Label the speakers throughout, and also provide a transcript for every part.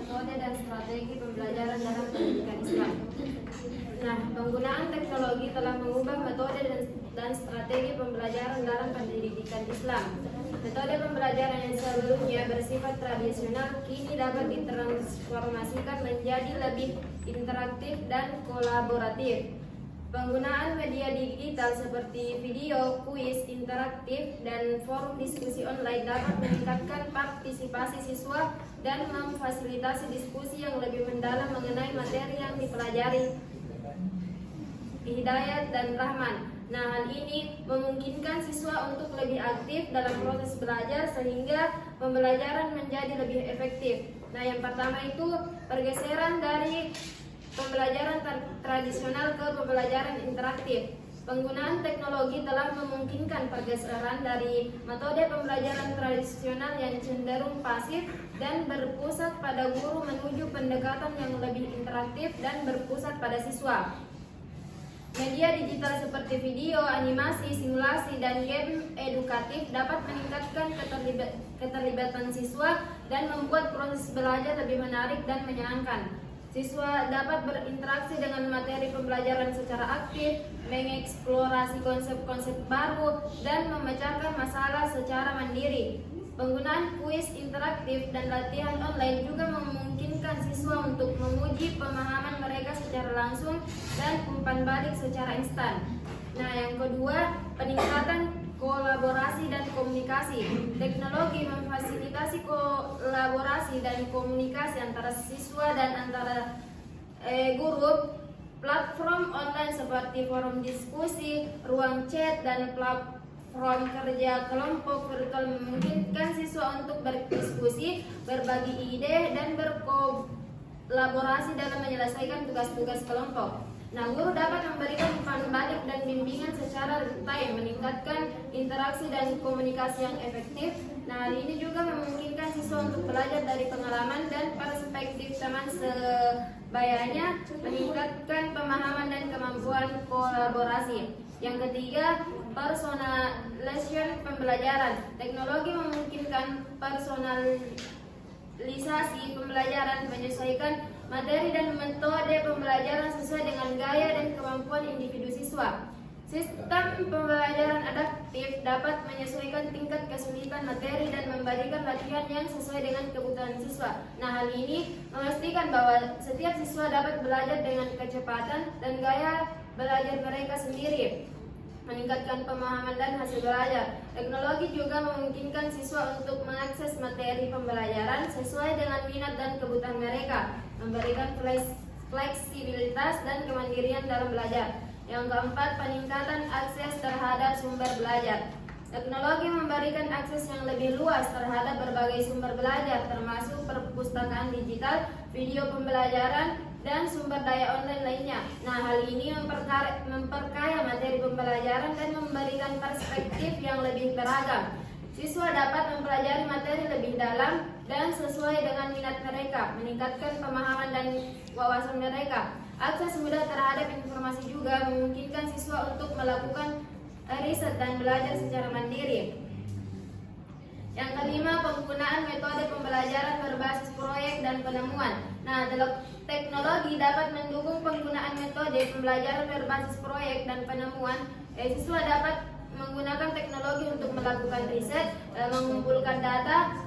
Speaker 1: metode dan strategi pembelajaran dalam pendidikan Islam. Nah, penggunaan teknologi telah mengubah metode dan strategi pembelajaran dalam pendidikan Islam. Metode pembelajaran yang sebelumnya bersifat tradisional kini dapat ditransformasikan menjadi lebih interaktif dan kolaboratif. Penggunaan media digital seperti video, kuis interaktif, dan forum diskusi online dapat meningkatkan partisipasi siswa dan memfasilitasi diskusi yang lebih mendalam mengenai materi yang dipelajari. Hidayat dan Rahman. Nah, hal ini memungkinkan siswa untuk lebih aktif dalam proses belajar sehingga pembelajaran menjadi lebih efektif. Nah, yang pertama itu pergeseran dari pembelajaran tradisional ke pembelajaran interaktif. Penggunaan teknologi telah memungkinkan pergeseran dari metode pembelajaran tradisional yang cenderung pasif dan berpusat pada guru menuju pendekatan yang lebih interaktif dan berpusat pada siswa. Media digital seperti video, animasi, simulasi, dan game edukatif dapat meningkatkan keterlibatan siswa dan membuat proses belajar lebih menarik dan menyenangkan. Siswa dapat berinteraksi dengan materi pembelajaran secara aktif, mengeksplorasi konsep-konsep baru, dan memecahkan masalah secara mandiri. Penggunaan kuis interaktif dan latihan online juga memungkinkan siswa untuk menguji pemahaman mereka secara langsung dan umpan balik secara instan. Nah, yang kedua, peningkatan kolaborasi dan komunikasi. Teknologi memfasilitasi kolaborasi dan komunikasi antara siswa dan antara guru. Platform online seperti forum diskusi, ruang chat, dan platform kerja kelompok virtual memungkinkan siswa untuk berdiskusi, berbagi ide, dan berkolaborasi dalam menyelesaikan tugas-tugas kelompok. Nah, guru dapat memberikan umpan balik dan bimbingan secara real-time, meningkatkan interaksi dan komunikasi yang efektif. Nah, hal ini juga memungkinkan siswa untuk belajar dari pengalaman dan perspektif teman sebayanya, meningkatkan pemahaman dan kemampuan kolaborasi. Yang ketiga, personalisasi pembelajaran. Teknologi memungkinkan personalisasi pembelajaran, menyesuaikan materi dan metode pembelajaran sesuai dengan gaya dan kemampuan individu siswa. Sistem pembelajaran adaptif dapat menyesuaikan tingkat kesulitan materi dan memberikan latihan yang sesuai dengan kebutuhan siswa. Nah, hal ini memastikan bahwa setiap siswa dapat belajar dengan kecepatan dan gaya belajar mereka sendiri, meningkatkan pemahaman dan hasil belajar. Teknologi juga memungkinkan siswa untuk mengakses materi pembelajaran sesuai dengan minat dan kebutuhan mereka, memberikan fleksibilitas dan kemandirian dalam belajar. Yang keempat, peningkatan akses terhadap sumber belajar. Teknologi memberikan akses yang lebih luas terhadap berbagai sumber belajar, termasuk perpustakaan digital, video pembelajaran, dan sumber daya online lainnya. Nah, hal ini memperkaya materi pembelajaran dan memberikan perspektif yang lebih beragam. Siswa dapat mempelajari materi lebih dalam dan sesuai dengan minat mereka, meningkatkan pemahaman dan wawasan mereka. Akses mudah terhadap informasi juga memungkinkan siswa untuk melakukan riset dan belajar secara mandiri. Yang kelima, penggunaan metode pembelajaran berbasis proyek dan penemuan. Nah, teknologi dapat mendukung penggunaan metode pembelajaran berbasis proyek dan penemuan. Siswa dapat menggunakan teknologi untuk melakukan riset, mengumpulkan data,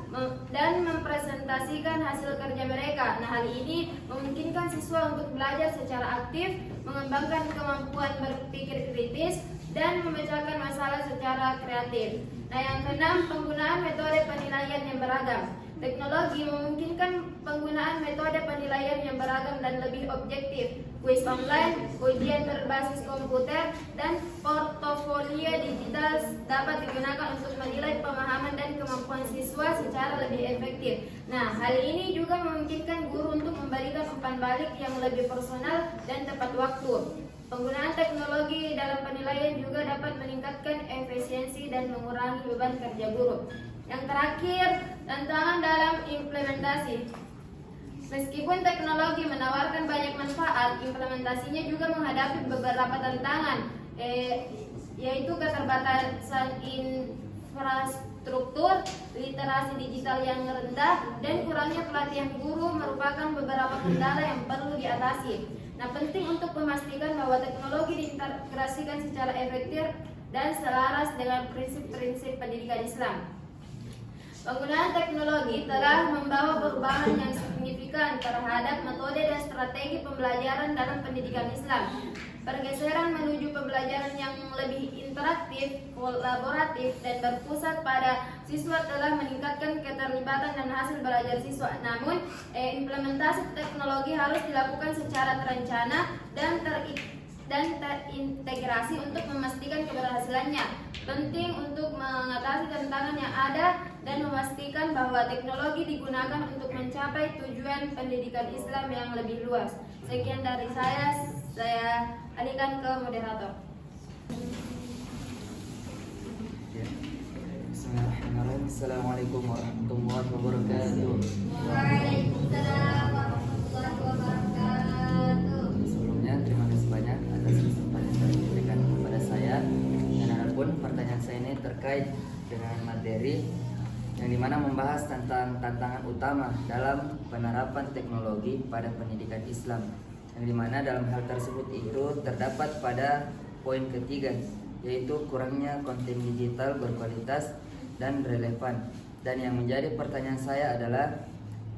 Speaker 1: dan mempresentasikan hasil kerja mereka. Nah, hal ini memungkinkan siswa untuk belajar secara aktif, mengembangkan kemampuan berpikir kritis, dan memecahkan masalah secara kreatif. Nah, yang keenam, penggunaan metode penilaian yang beragam. Teknologi memungkinkan penggunaan metode penilaian yang beragam dan lebih objektif. Kuis online, ujian berbasis komputer, dan portofolio digital dapat digunakan untuk menilai pemahaman dan kemampuan siswa secara lebih efektif. Nah, hal ini juga memungkinkan guru untuk memberikan umpan balik yang lebih personal dan tepat waktu. Penggunaan teknologi dalam penilaian juga dapat meningkatkan efisiensi dan mengurangi beban kerja guru. Yang terakhir, tantangan dalam implementasi. Meskipun teknologi menawarkan banyak manfaat, implementasinya juga menghadapi beberapa tantangan, yaitu keterbatasan infrastruktur infrastruktur, literasi digital yang rendah, dan kurangnya pelatihan guru merupakan beberapa kendala yang perlu diatasi. Nah, penting untuk memastikan bahwa teknologi diintegrasikan secara efektif dan selaras dengan prinsip-prinsip pendidikan Islam. Penggunaan teknologi telah membawa perubahan yang signifikan terhadap metode dan strategi pembelajaran dalam pendidikan Islam. Pergeseran menuju pembelajaran yang lebih interaktif, kolaboratif, dan berpusat pada siswa telah meningkatkan keterlibatan dan hasil belajar siswa. Namun, implementasi teknologi harus dilakukan secara terencana dan terintegrasi untuk memastikan keberhasilannya. Penting untuk mengatasi tantangan yang ada dan memastikan bahwa teknologi digunakan untuk mencapai tujuan pendidikan Islam yang lebih luas. Sekian dari saya alihkan ke moderator.
Speaker 2: Bismillahirrahmanirrahim. Assalamualaikum warahmatullahi wabarakatuh.
Speaker 1: Waalaikumsalam warahmatullahi wabarakatuh.
Speaker 2: Sebelumnya terima kasih banyak atas kesempatan yang diberikan kepada saya. Dan adapun pertanyaan saya ini terkait dengan materi yang dimana membahas tentang tantangan utama dalam penerapan teknologi pada pendidikan Islam, yang dimana dalam hal tersebut itu terdapat pada poin ketiga, yaitu kurangnya konten digital berkualitas dan relevan. Dan yang menjadi pertanyaan saya adalah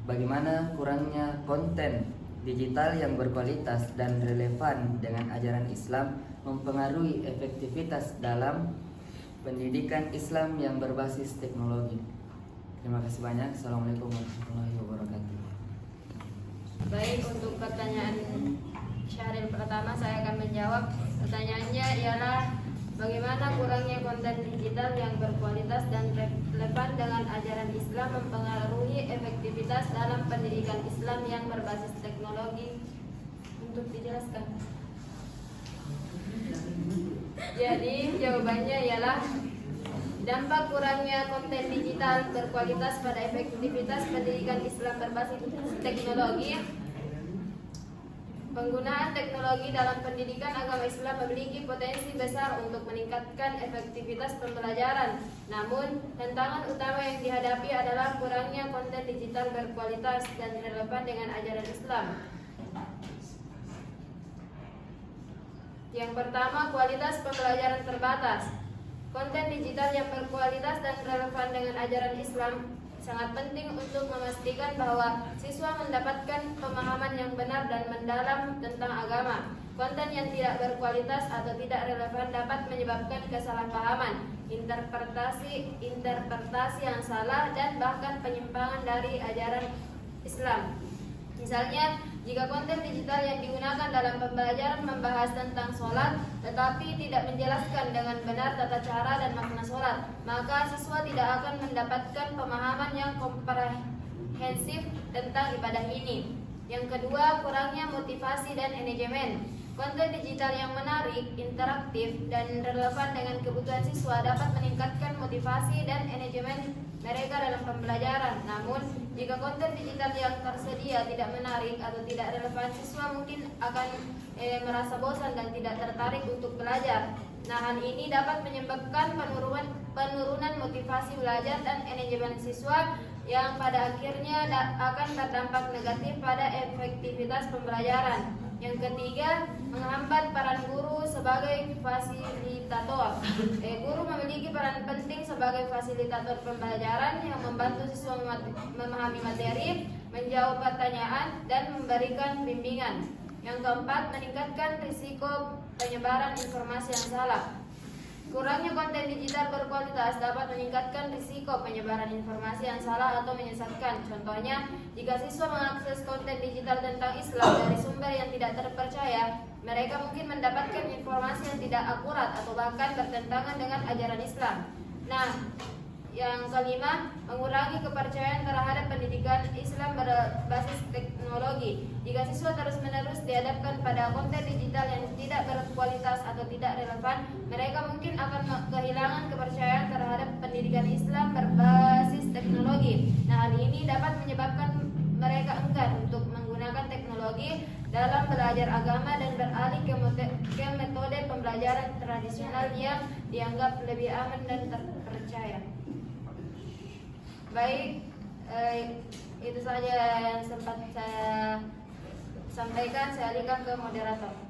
Speaker 2: bagaimana kurangnya konten digital yang berkualitas dan relevan dengan ajaran Islam mempengaruhi efektivitas dalam pendidikan Islam yang berbasis teknologi. Terima kasih banyak. Assalamualaikum warahmatullahi wabarakatuh.
Speaker 1: Baik, untuk pertanyaan Syahril pertama saya akan menjawab. Pertanyaannya ialah bagaimana kurangnya konten digital yang berkualitas dan relevan dengan ajaran Islam mempengaruhi efektivitas dalam pendidikan Islam yang berbasis teknologi. Untuk dijelaskan. Jadi jawabannya ialah dampak kurangnya konten digital berkualitas pada efektivitas pendidikan Islam berbasis teknologi. Penggunaan teknologi dalam pendidikan agama Islam memiliki potensi besar untuk meningkatkan efektivitas pembelajaran. Namun, tantangan utama yang dihadapi adalah kurangnya konten digital berkualitas dan relevan dengan ajaran Islam. Yang pertama, kualitas pembelajaran terbatas. Konten digital yang berkualitas dan relevan dengan ajaran Islam sangat penting untuk memastikan bahwa siswa mendapatkan pemahaman yang benar dan mendalam tentang agama. Konten yang tidak berkualitas atau tidak relevan dapat menyebabkan kesalahpahaman, interpretasi yang salah, dan bahkan penyimpangan dari ajaran Islam. Misalnya, jika konten digital yang digunakan dalam pembelajaran membahas tentang sholat, tetapi tidak menjelaskan dengan benar tata cara dan makna sholat, maka siswa tidak akan mendapatkan pemahaman yang komprehensif tentang ibadah ini. Yang kedua, kurangnya motivasi dan manajemen. Konten digital yang menarik, interaktif, dan relevan dengan kebutuhan siswa dapat meningkatkan motivasi dan manajemen mereka dalam pembelajaran. Namun, jika konten digital yang tersedia tidak menarik atau tidak relevan, siswa mungkin akan merasa bosan dan tidak tertarik untuk belajar. Nah, hal ini dapat menyebabkan penurunan motivasi belajar dan manajemen siswa yang pada akhirnya akan berdampak negatif pada efektivitas pembelajaran. Yang ketiga, menghambat peran guru sebagai fasilitator. Guru memiliki peran penting sebagai fasilitator pembelajaran yang membantu siswa memahami materi, menjawab pertanyaan, dan memberikan bimbingan. Yang keempat, meningkatkan risiko penyebaran informasi yang salah. Kurangnya konten digital berkualitas dapat meningkatkan risiko penyebaran informasi yang salah atau menyesatkan. Contohnya, jika siswa mengakses konten digital tentang Islam dari sumber yang tidak terpercaya, mereka mungkin mendapatkan informasi yang tidak akurat atau bahkan bertentangan dengan ajaran Islam. Nah, yang kelima, mengurangi kepercayaan terhadap pendidikan Islam berbasis teknologi. Jika siswa terus-menerus dihadapkan pada konten digital yang tidak berkualitas atau tidak relevan, mereka mungkin akan kehilangan kepercayaan terhadap pendidikan Islam berbasis teknologi. Nah, hal ini dapat menyebabkan mereka enggan untuk menggunakan teknologi dalam belajar agama dan beralih ke metode pembelajaran tradisional yang dianggap lebih aman dan terpercaya. Baik, itu saja yang sempat saya sampaikan. Saya alihkan ke moderator.